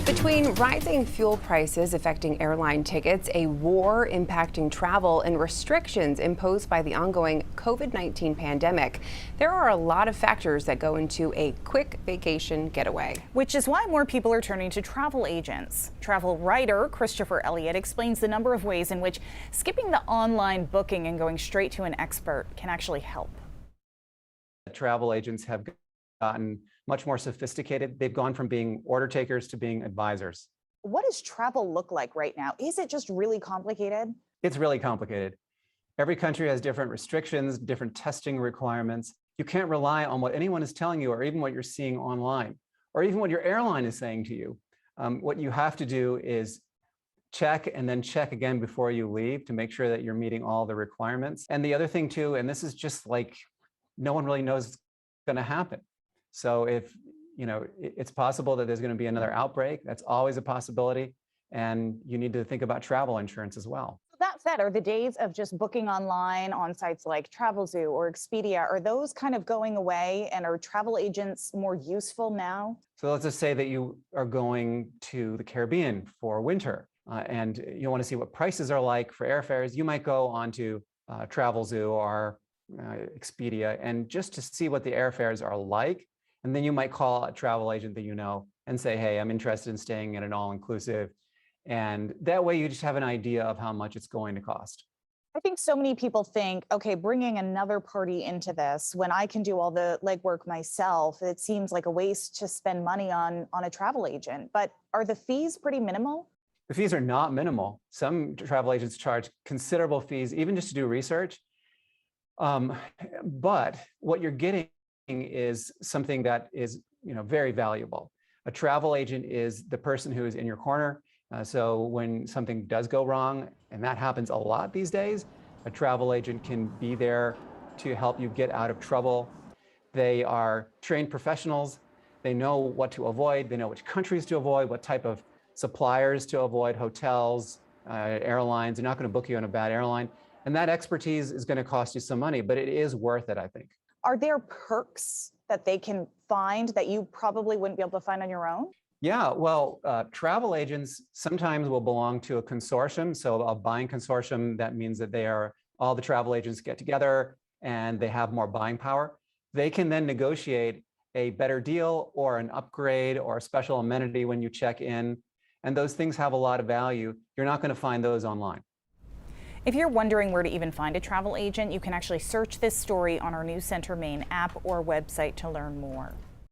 Between rising fuel prices affecting airline tickets, a war impacting travel, and restrictions imposed by the ongoing COVID-19 pandemic, there are a lot of factors that go into a quick vacation getaway. Which is why more people are turning to travel agents. Travel writer Christopher Elliott explains the number of ways in which skipping the online booking and going straight to an expert can actually help. Travel agents have gotten much more sophisticated. They've gone from being order takers to being advisors. What does travel look like right now? Is it just really complicated? It's really complicated. Every country has different restrictions, different testing requirements. You can't rely on what anyone is telling you or even what you're seeing online or even what your airline is saying to you. What you have to do is check and then check again before you leave to make sure that you're meeting all the requirements. And the other thing too, and this is just like no one really knows what's going to happen. So if, it's possible that there's going to be another outbreak, that's always a possibility. And you need to think about travel insurance as well. That said, are the days of just booking online on sites like Travelzoo or Expedia, are those kind of going away, and are travel agents more useful now? So let's just say that you are going to the Caribbean for winter and you want to see what prices are like for airfares. You might go onto Travelzoo or Expedia and just to see what the airfares are like. And then you might call a travel agent that you know and say, hey, I'm interested in staying at an all-inclusive. And that way you just have an idea of how much it's going to cost. I think so many people think, okay, bringing another party into this when I can do all the legwork myself, it seems like a waste to spend money on a travel agent. But are the fees pretty minimal? The fees are not minimal. Some travel agents charge considerable fees, even just to do research. But what you're getting is something that is, very valuable. A travel agent is the person who is in your corner. So when something does go wrong, and that happens a lot these days, a travel agent can be there to help you get out of trouble. They are trained professionals. They know what to avoid. They know which countries to avoid, what type of suppliers to avoid, hotels, airlines. They're not going to book you on a bad airline. And that expertise is going to cost you some money, but it is worth it, I think. Are there perks that they can find that you probably wouldn't be able to find on your own? Yeah, well, travel agents sometimes will belong to a consortium. So a buying consortium, that means that all the travel agents get together and they have more buying power. They can then negotiate a better deal or an upgrade or a special amenity when you check in. And those things have a lot of value. You're not going to find those online. If you're wondering where to even find a travel agent, you can actually search this story on our News Center Maine app or website to learn more.